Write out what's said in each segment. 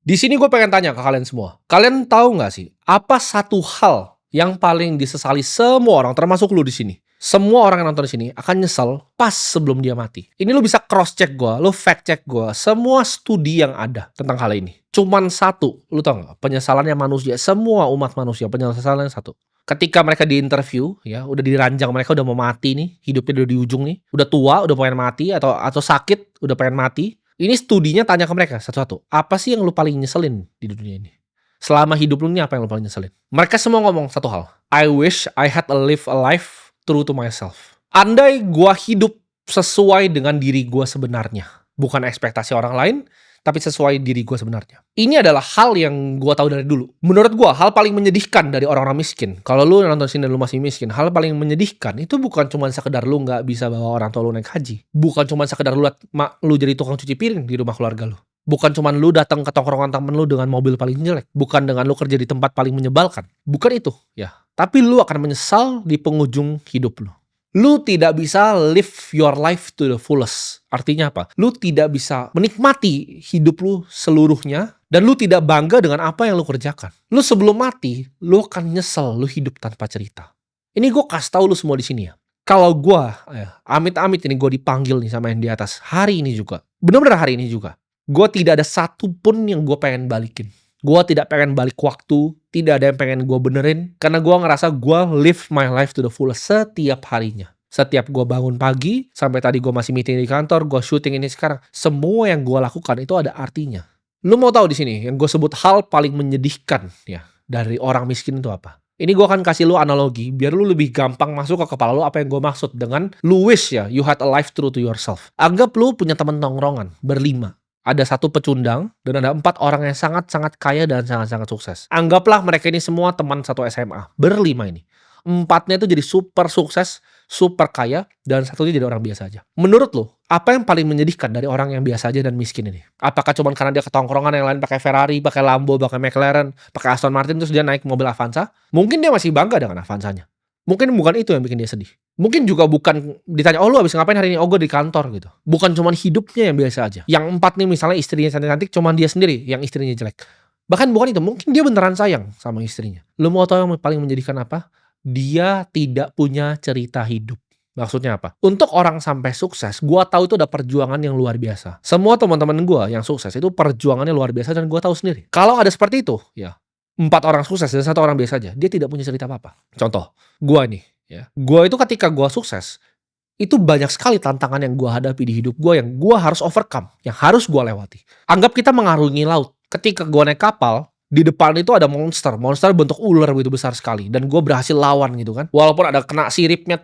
Di sini gue pengen tanya ke kalian semua. Kalian tahu nggak sih, apa satu hal yang paling disesali semua orang, termasuk lu di sini? Semua orang yang nonton di sini akan nyesel pas sebelum dia mati. Ini lu bisa cross check gue, lu fact check gue, semua studi yang ada tentang hal ini. Cuman satu, lu tau nggak? Penyesalannya manusia, semua umat manusia penyesalannya satu. Ketika mereka di interview, ya udah di ranjang mereka udah mau mati nih, hidupnya udah di ujung nih, udah tua, udah pengen mati atau sakit, udah pengen mati. Ini studinya tanya ke mereka satu-satu. Apa sih yang lu paling nyeselin di dunia ini? Selama hidup lu ini apa yang lu paling nyeselin? Mereka semua ngomong satu hal. I wish I had live a life true to myself. Andai gua hidup sesuai dengan diri gua sebenarnya. Bukan ekspektasi orang lain, tapi sesuai diri gua sebenarnya. Ini adalah hal yang gua tahu dari dulu. Menurut gua, hal paling menyedihkan dari orang-orang miskin. Kalau lu nonton sini dan lu masih miskin, hal paling menyedihkan itu bukan cuma sekedar lu nggak bisa bawa orang tua lu naik haji. Bukan cuma sekedar lu liat mak lu jadi tukang cuci piring di rumah keluarga lu. Bukan cuma lu datang ke tongkrongan temen lu dengan mobil paling jelek. Bukan dengan lu kerja di tempat paling menyebalkan. Bukan itu, ya. Tapi lu akan menyesal di penghujung hidup lu. Lu tidak bisa live your life to the fullest. Artinya apa? Lu tidak bisa menikmati hidup lu seluruhnya dan lu tidak bangga dengan apa yang lu kerjakan. Lu sebelum mati, lu akan nyesel lu hidup tanpa cerita. Ini gue kasih tahu lu semua di sini ya. Kalau gue, amit-amit ini gue dipanggil nih sama yang di atas hari ini juga. Bener-bener hari ini juga. Gue tidak ada satu pun yang gue pengen balikin. Gue tidak pengen balik waktu, tidak ada yang pengen gue benerin, karena gue ngerasa gue live my life to the fullest setiap harinya. Setiap gue bangun pagi, sampai tadi gue masih meeting di kantor, gue syuting ini sekarang, semua yang gue lakukan itu ada artinya. Lu mau tahu di sini, yang gue sebut hal paling menyedihkan ya dari orang miskin itu apa? Ini gue akan kasih lu analogi, biar lu lebih gampang masuk ke kepala lu apa yang gue maksud dengan lu wish ya, you had a life true to yourself. Anggap lu punya temen tongkrongan, berlima. Ada satu pecundang, dan ada 4 orang yang sangat-sangat kaya dan sangat-sangat sukses. Anggaplah mereka ini semua teman satu SMA. Berlima ini. 4-nya itu jadi super sukses, super kaya, dan satunya jadi orang biasa aja. Menurut lo, apa yang paling menyedihkan dari orang yang biasa aja dan miskin ini? Apakah cuma karena dia ketongkrongan yang lain pakai Ferrari, pakai Lambo, pakai McLaren, pakai Aston Martin, terus dia naik mobil Avanza? Mungkin dia masih bangga dengan Avanzanya. Mungkin bukan itu yang bikin dia sedih. Mungkin juga bukan ditanya, oh lu abis ngapain hari ini? Oh gue di kantor gitu. Bukan cuma hidupnya yang biasa aja. Yang 4 nih misalnya istrinya cantik-cantik, cuma dia sendiri yang istrinya jelek. Bahkan bukan itu, mungkin dia beneran sayang sama istrinya. Lu mau tahu yang paling menyedihkan apa? Dia tidak punya cerita hidup. Maksudnya apa? Untuk orang sampai sukses, gua tahu itu ada perjuangan yang luar biasa. Semua teman-teman gua yang sukses itu perjuangannya luar biasa dan gua tahu sendiri. Kalau ada seperti itu, ya 4 orang sukses dan 1 orang biasa aja, dia tidak punya cerita apa-apa. Contoh, gua nih, ya. Gua itu ketika gua sukses, itu banyak sekali tantangan yang gua hadapi di hidup gua yang gua harus overcome, yang harus gua lewati. Anggap kita mengarungi laut. Ketika gua naik kapal, di depan itu ada monster bentuk ular begitu besar sekali dan gua berhasil lawan gitu kan. Walaupun ada kena siripnya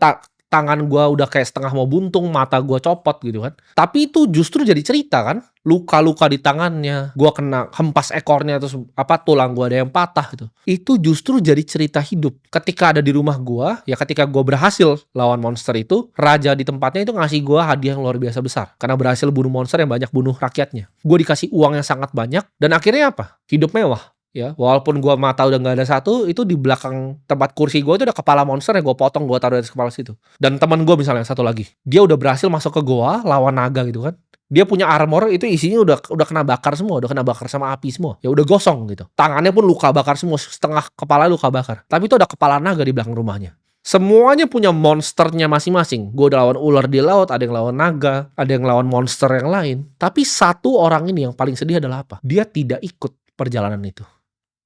tangan gua udah kayak setengah mau buntung, mata gua copot gitu kan. Tapi itu justru jadi cerita kan. Luka-luka di tangannya, gua kena hempas ekornya terus tulang gua ada yang patah gitu. Itu justru jadi cerita hidup. Ketika ada di rumah gua, ya ketika gua berhasil lawan monster itu, raja di tempatnya itu ngasih gua hadiah yang luar biasa besar karena berhasil bunuh monster yang banyak bunuh rakyatnya. Gua dikasih uang yang sangat banyak dan akhirnya apa? Hidup mewah. Ya, walaupun gua mata udah nggak ada satu, itu di belakang tempat kursi gua itu ada kepala monster yang gua potong, gua taruh di atas kepala situ. Dan teman gua misalnya satu lagi, dia udah berhasil masuk ke goa lawan naga gitu kan. Dia punya armor itu isinya udah kena bakar semua, udah kena bakar sama api semua. Ya udah gosong gitu. Tangannya pun luka bakar semua, setengah kepala luka bakar. Tapi itu ada kepala naga di belakang rumahnya. Semuanya punya monsternya masing-masing. Gue udah lawan ular di laut, ada yang lawan naga, ada yang lawan monster yang lain. Tapi satu orang ini yang paling sedih adalah apa? Dia tidak ikut perjalanan itu.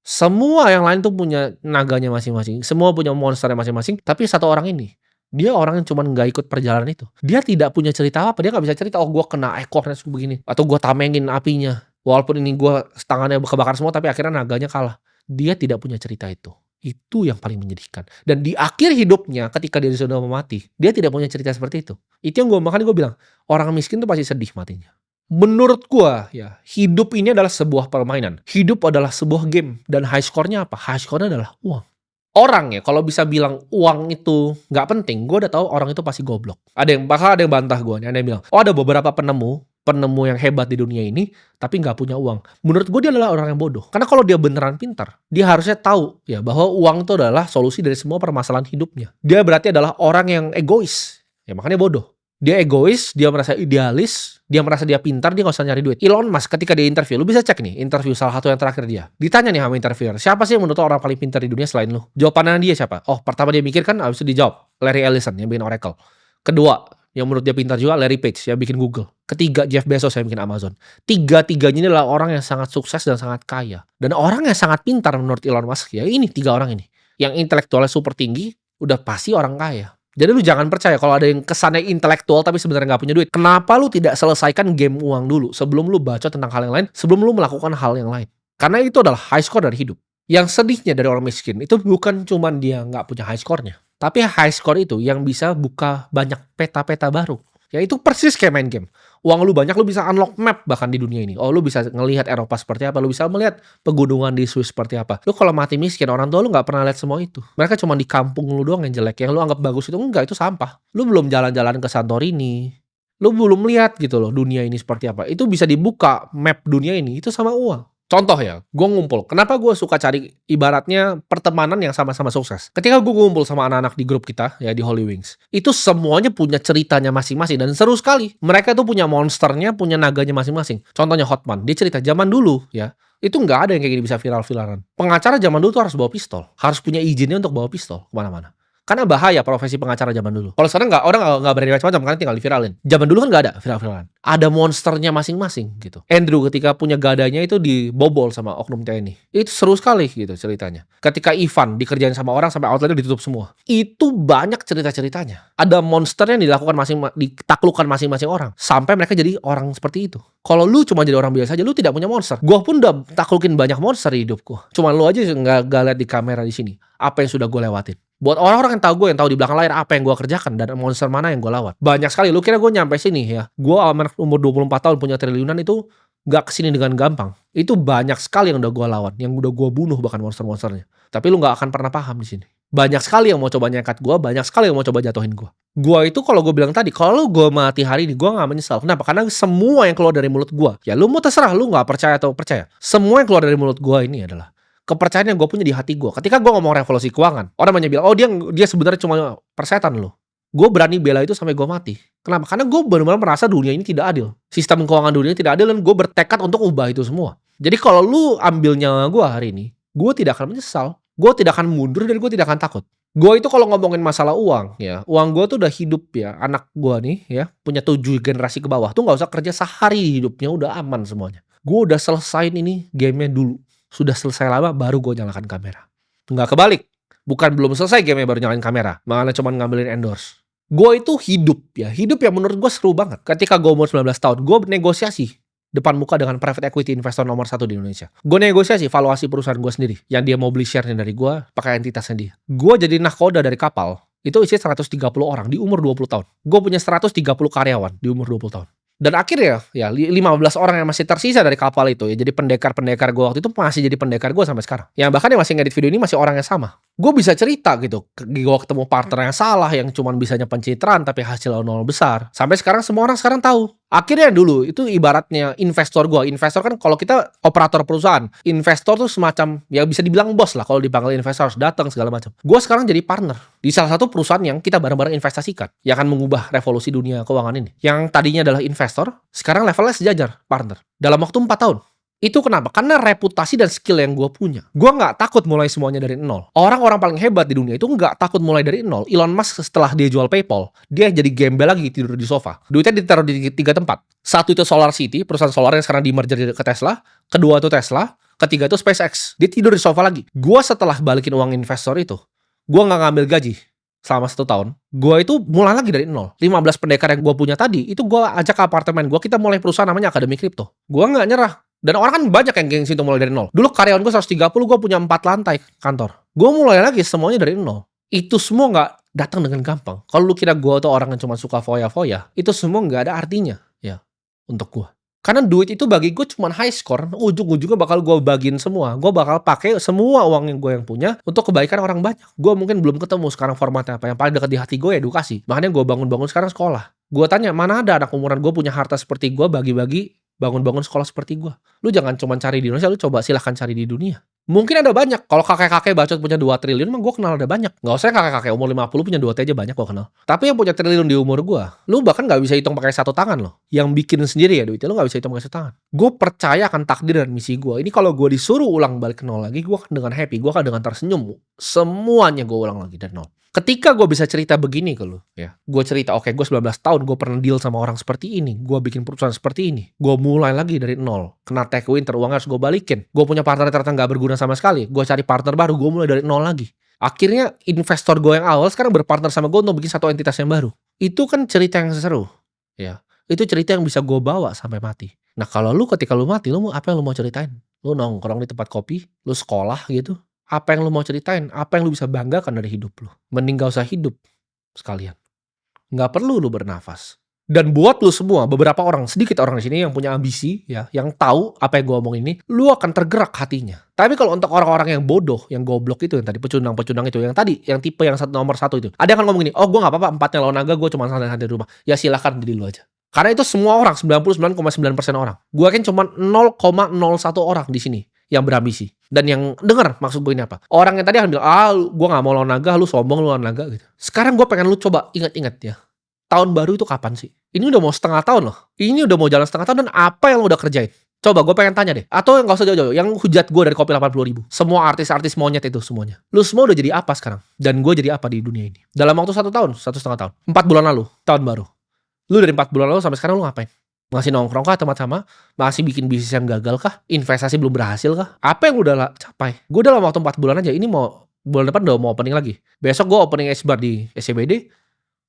Semua yang lain tuh punya naganya masing-masing. Semua punya monsternya masing-masing. Tapi satu orang ini, dia orang yang cuma nggak ikut perjalanan itu. Dia tidak punya cerita apa. Dia nggak bisa cerita, oh gue kena ekornya begini. Atau gue tamengin apinya. Walaupun ini gue tangannya kebakar semua, tapi akhirnya naganya kalah. Dia tidak punya cerita itu. Itu yang paling menyedihkan. Dan di akhir hidupnya, ketika dia sudah mau mati, dia tidak punya cerita seperti itu. Itu yang makanya gue bilang, orang miskin tuh pasti sedih matinya. Menurut gua ya, hidup ini adalah sebuah permainan. Hidup adalah sebuah game. Dan high score-nya apa? High score-nya adalah uang. Orang ya, kalau bisa bilang uang itu nggak penting, gua udah tahu orang itu pasti goblok. Ada yang bantah gua nih, ada yang bilang, oh ada beberapa penemu yang hebat di dunia ini, tapi nggak punya uang. Menurut gue dia adalah orang yang bodoh. Karena kalau dia beneran pintar, dia harusnya tahu ya bahwa uang itu adalah solusi dari semua permasalahan hidupnya. Dia berarti adalah orang yang egois. Ya makanya bodoh. Dia egois, dia merasa idealis, dia merasa dia pintar, dia nggak usah nyari duit. Elon Musk ketika dia interview, lu bisa cek nih, interview salah satu yang terakhir dia. Ditanya nih sama interviewer, siapa sih yang menurut lo orang paling pintar di dunia selain lu? Jawabannya dia siapa? Oh, pertama dia mikir kan, abis itu dijawab. Larry Ellison yang bikin Oracle. Kedua, yang menurut dia pintar juga, Larry Page yang bikin Google. Ketiga, Jeff Bezos yang bikin Amazon. Tiga-tiganya ini adalah orang yang sangat sukses dan sangat kaya. Dan orang yang sangat pintar menurut Elon Musk, ya ini tiga orang ini. Yang intelektualnya super tinggi, udah pasti orang kaya. Jadi lu jangan percaya kalau ada yang kesannya intelektual tapi sebenarnya nggak punya duit. Kenapa lu tidak selesaikan game uang dulu sebelum lu baca tentang hal yang lain, sebelum lu melakukan hal yang lain? Karena itu adalah high score dari hidup. Yang sedihnya dari orang miskin itu bukan cuman dia nggak punya high score-nya, tapi high score itu yang bisa buka banyak peta-peta baru. Ya itu persis kayak main game. Uang lu banyak, lu bisa unlock map bahkan di dunia ini. Oh, lu bisa ngelihat Eropa seperti apa, lu bisa melihat pegunungan di Swiss seperti apa. Lu kalau mati miskin, orang tua lu nggak pernah lihat semua itu. Mereka cuma di kampung lu doang yang jelek. Yang lu anggap bagus itu enggak, itu sampah. Lu belum jalan-jalan ke Santorini. Lu belum lihat gitu loh dunia ini seperti apa. Itu bisa dibuka map dunia ini itu sama uang. Contoh ya, gue ngumpul. Kenapa gue suka cari ibaratnya pertemanan yang sama-sama sukses? Ketika gue ngumpul sama anak-anak di grup kita, ya di Holy Wings, itu semuanya punya ceritanya masing-masing dan seru sekali. Mereka tuh punya monsternya, punya naganya masing-masing. Contohnya Hotman, dia cerita zaman dulu ya, itu nggak ada yang kayak gini bisa viral-viralan. Pengacara zaman dulu tuh harus bawa pistol, harus punya izinnya untuk bawa pistol kemana-mana. Karena bahaya profesi pengacara zaman dulu. Kalau sekarang orang nggak berani macam-macam karena tinggal diviralin. Zaman dulu kan nggak ada viral-viralan. Ada monsternya masing-masing gitu. Andrew ketika punya gadanya itu dibobol sama oknum TNI. Itu seru sekali gitu ceritanya. Ketika Ivan dikerjain sama orang sampai outletnya ditutup semua. Itu banyak cerita-ceritanya. Ada monster yang ditaklukkan masing-masing orang. Sampai mereka jadi orang seperti itu. Kalau lu cuma jadi orang biasa aja, lu tidak punya monster. Gua pun udah taklukin banyak monster di hidupku. Cuman lu aja nggak lihat di kamera di sini. Apa yang sudah gue lewatin. Buat orang-orang yang tahu gue, yang tahu di belakang layar apa yang gue kerjakan dan monster mana yang gue lawan. Banyak sekali. Lu kira gue nyampe sini ya? Gue umur 24 tahun punya triliunan itu gak kesini dengan gampang. Itu banyak sekali yang udah gue lawan, yang udah gue bunuh bahkan monster-monsternya. Tapi lu gak akan pernah paham di sini. Banyak sekali yang mau coba nyekat gue, banyak sekali yang mau coba jatuhin gue. Gue itu kalau gue bilang tadi, kalau gue mati hari ini gue gak menyesal. Kenapa? Karena semua yang keluar dari mulut gue, ya lu mau terserah, lu gak percaya atau percaya. Semua yang keluar dari mulut gue ini adalah kepercayaan yang gue punya di hati gue. Ketika gue ngomong revolusi keuangan, orang banyak bilang, oh dia sebenarnya cuma persetan loh. Gue berani bela itu sampai gue mati. Kenapa? Karena gue benar-benar merasa dunia ini tidak adil. Sistem keuangan dunia ini tidak adil dan gue bertekad untuk ubah itu semua. Jadi kalau lu ambil nyawa gue hari ini, gue tidak akan menyesal. Gue tidak akan mundur dan gue tidak akan takut. Gue itu kalau ngomongin masalah uang, ya uang gue tuh udah hidup ya. Anak gue nih ya, punya 7 generasi ke bawah tuh gak usah kerja sehari hidupnya udah aman semuanya. Gue udah selesain ini gamenya dulu. Sudah selesai lama baru gue nyalakan kamera. Nggak kebalik. Bukan belum selesai gamenya baru nyalakan kamera. Malah cuma ngambilin endorse. Gue itu hidup ya. Hidup yang menurut gue seru banget. Ketika gue umur 19 tahun, gue negosiasi depan muka dengan private equity investor nomor 1 di Indonesia. Gue negosiasi valuasi perusahaan gue sendiri. Yang dia mau beli share-nya dari gue, pakai entitasnya dia. Gue jadi nahkoda dari kapal. Itu isi 130 orang di umur 20 tahun. Gue punya 130 karyawan di umur 20 tahun. Dan akhirnya ya 15 orang yang masih tersisa dari kapal itu ya jadi pendekar-pendekar gue waktu itu masih jadi pendekar gue sampai sekarang. Yang bahkan yang masih ngedit video ini masih orang yang sama. Gue bisa cerita gitu. Gue ketemu partner yang salah yang cuman bisanya pencitraan tapi hasil nol besar. Sampai sekarang semua orang sekarang tahu. Akhirnya dulu itu ibaratnya investor gue. Investor kan kalau kita operator perusahaan, investor tuh semacam ya bisa dibilang bos lah kalau dipanggil investor harus datang segala macam. Gue sekarang jadi partner di salah satu perusahaan yang kita bareng-bareng investasikan yang akan mengubah revolusi dunia keuangan ini. Yang tadinya adalah investor, sekarang levelnya sejajar partner dalam waktu 4 tahun. Itu kenapa? Karena reputasi dan skill yang gue punya. Gue nggak takut mulai semuanya dari nol. Orang-orang paling hebat di dunia itu nggak takut mulai dari nol. Elon Musk setelah dia jual PayPal, dia jadi gembel lagi tidur di sofa. Duitnya ditaruh di 3 tempat. Satu itu Solar City, perusahaan solar yang sekarang di merger ke Tesla. Kedua itu Tesla. Ketiga itu SpaceX. Dia tidur di sofa lagi. Gue setelah balikin uang investor itu, gue nggak ngambil gaji selama 1 tahun. Gue itu mulai lagi dari nol. 15 pendekar yang gue punya tadi, itu gue ajak ke apartemen gue. Kita mulai perusahaan namanya Akademi Kripto. Gue nggak nyerah. Dan orang kan banyak yang gengsi untuk mulai dari nol. Dulu karyawan gue 130, gue punya 4 lantai kantor. Gue mulai lagi semuanya dari nol. Itu semua nggak datang dengan gampang. Kalau lu kira gue tuh orang yang cuma suka foya-foya, itu semua nggak ada artinya ya untuk gue. Karena duit itu bagi gue cuma high score. Ujung-ujungnya bakal gue bagiin semua. Gue bakal pakai semua uang yang gue yang punya untuk kebaikan orang banyak. Gue mungkin belum ketemu sekarang formatnya apa. Yang paling dekat di hati gue edukasi. Makanya gue bangun-bangun sekarang sekolah. Gue tanya, mana ada anak umuran gue punya harta seperti gue bagi-bagi bangun-bangun sekolah seperti gue. Lu jangan cuma cari di Indonesia, lu coba silahkan cari di dunia. Mungkin ada banyak, kalau kakek-kakek bacot punya 2 triliun mah gue kenal ada banyak. Nggak usah kakek-kakek umur 50 punya 2 T aja banyak gue kenal. Tapi yang punya triliun di umur gue, lu bahkan nggak bisa hitung pakai satu tangan loh. Yang bikin sendiri ya duitnya, lu nggak bisa hitung pakai satu tangan. Gue percaya akan takdir dan misi gue. Ini kalau gue disuruh ulang balik ke nol lagi, gue akan dengan happy, gue akan dengan tersenyum. Semuanya gue ulang lagi dari nol. Ketika gue bisa cerita begini ke lu, ya, gue cerita, oke, gue 19 tahun, gue pernah deal sama orang seperti ini, gue bikin perusahaan seperti ini, gue mulai lagi dari nol, kena take winter, uangnya harus gue balikin, gue punya partner ternyata nggak berguna sama sekali, gue cari partner baru, gue mulai dari nol lagi. Akhirnya investor gue yang awal sekarang berpartner sama gue untuk bikin satu entitas yang baru. Itu kan cerita yang seru, ya. Itu cerita yang bisa gue bawa sampai mati. Nah kalau lu ketika lu mati, lu mau apa yang lu mau ceritain? Lu nongkrong di tempat kopi, lu sekolah gitu. Apa yang lu mau ceritain? Apa yang lu bisa banggakan dari hidup lu? Mending gak usah hidup sekalian. Nggak perlu lu bernafas. Dan buat lu semua, beberapa orang, sedikit orang di sini yang punya ambisi, ya, yang tahu apa yang gue omong ini, lu akan tergerak hatinya. Tapi kalau untuk orang-orang yang bodoh, yang goblok itu, yang tadi pecundang-pecundang itu, yang tadi, yang tipe yang nomor 1 itu, ada yang kan ngomong gini, oh gue nggak apa-apa, 4-nya lawan naga, gue cuma santai-santai di rumah. Ya silahkan jadi lu aja. Karena itu semua orang, 99,9% orang. Gue yakin cuma 0,01 orang di sini yang berambisi. Dan yang denger maksud gue ini apa. Orang yang tadi akan bilang, gue gak mau lawan naga, lu sombong lu lawan naga gitu. Sekarang gue pengen lu coba ingat-ingat ya. Tahun baru itu kapan sih? Ini udah mau setengah tahun loh. Ini udah mau jalan setengah tahun dan apa yang lu udah kerjain? Coba gue pengen tanya deh. Atau yang gak usah jauh-jauh. Yang hujat gue dari Kopi 80.000. Semua artis-artis monyet itu semuanya. Lu semua udah jadi apa sekarang? Dan gue jadi apa di dunia ini? Dalam waktu 1 tahun, 1,5 tahun. 4 bulan lalu, tahun baru. Lu dari 4 bulan lalu sampai sekarang lu ngapain? Masih nongkrong kah tempat sama? Masih bikin bisnis yang gagal kah? Investasi belum berhasil kah? Apa yang udah capai? Gue dalam waktu 4 bulan aja, ini mau bulan depan udah mau opening lagi. Besok gue opening S-Bar di SCBD.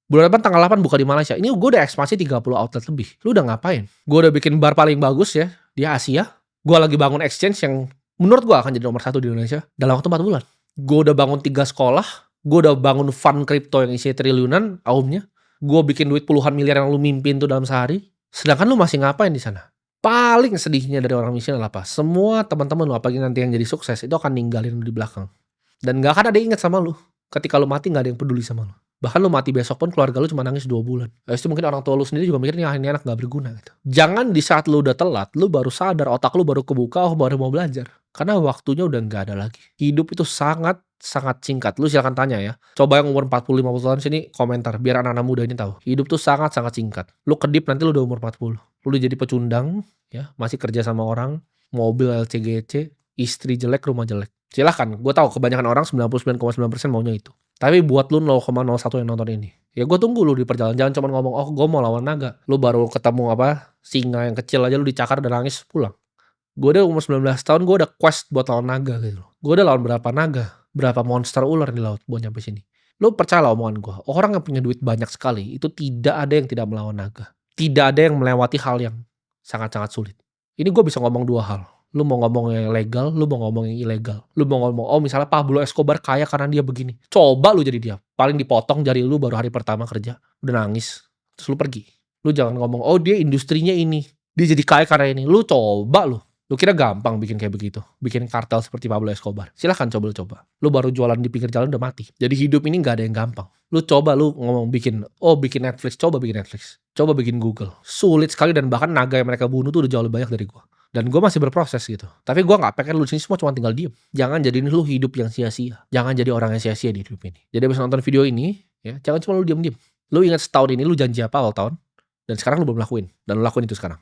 Bulan depan tanggal 8 buka di Malaysia. Ini gue udah ekspansi 30 outlet lebih. Lu udah ngapain? Gue udah bikin bar paling bagus ya di Asia. Gue lagi bangun exchange yang menurut gue akan jadi nomor 1 di Indonesia dalam waktu 4 bulan. Gue udah bangun 3 sekolah. Gue udah bangun fund crypto yang isinya triliunan aumnya. Gue bikin duit puluhan miliar yang lu mimpin tuh dalam sehari. Sedangkan lu masih ngapain di sana? Paling sedihnya dari orang miskin adalah apa? Semua teman-teman lu, apalagi nanti yang jadi sukses, itu akan ninggalin lu di belakang. Dan gak akan ada yang ingat sama lu. Ketika lu mati gak ada yang peduli sama lu. Bahkan lu mati besok pun keluarga lu cuma nangis 2 bulan. Habis itu mungkin orang tua lu sendiri juga mikir ini anak gak berguna gitu. Jangan di saat lu udah telat, lu baru sadar, otak lu baru kebuka, oh baru mau belajar. Karena waktunya udah gak ada lagi. Hidup itu sangat singkat. Lu silakan tanya ya. Coba yang umur 40-50 tahun sini komentar biar anak-anak muda ini tahu. Hidup tuh sangat singkat. Lu kedip nanti lu udah umur 40. Lu udah jadi pecundang ya, masih kerja sama orang, mobil LCGC, istri jelek, rumah jelek. Silahkan, gue tahu kebanyakan orang 99,9% maunya itu. Tapi buat lu 0,01 yang nonton ini, ya gue tunggu lu di perjalanan. Jangan cuma ngomong, oh gue mau lawan naga. Lu baru ketemu singa yang kecil aja lu dicakar dan nangis pulang. Gue udah umur 19 tahun, gue udah quest buat lawan naga gitu. Gue udah lawan berapa naga, berapa monster ular di laut buat nyampe sini. Lu percayalah omongan gue, orang yang punya duit banyak sekali, itu tidak ada yang tidak melawan naga. Tidak ada yang melewati hal yang sangat-sangat sulit. Ini gue bisa ngomong 2 hal. Lu mau ngomong yang legal, lu mau ngomong yang ilegal. Lu mau ngomong, oh misalnya Pablo Escobar kaya karena dia begini. Coba lu jadi dia. Paling dipotong jari lu baru hari pertama kerja. Udah nangis. Terus lu pergi. Lu jangan ngomong, oh dia industrinya ini. Dia jadi kaya karena ini. Lu coba lu. Lu kira gampang bikin kayak begitu? Bikin kartel seperti Pablo Escobar? Silahkan coba lu coba. Lu baru jualan di pinggir jalan udah mati. Jadi hidup ini gak ada yang gampang. Lu coba lu ngomong bikin Netflix. Coba bikin Netflix. Coba bikin Google. Sulit sekali dan bahkan naga yang mereka bunuh tuh udah jauh lebih banyak dari gua. Dan gue masih berproses gitu. Tapi gue gak pengen lu disini semua cuma tinggal diem. Jangan jadiin lu hidup yang sia-sia. Jangan jadi orang yang sia-sia di hidup ini. Jadi abis nonton video ini, ya jangan cuma lu diem-diem. Lu ingat setahun ini lu janji apa awal tahun. Dan sekarang lu belum lakuin. Dan lu lakuin itu sekarang.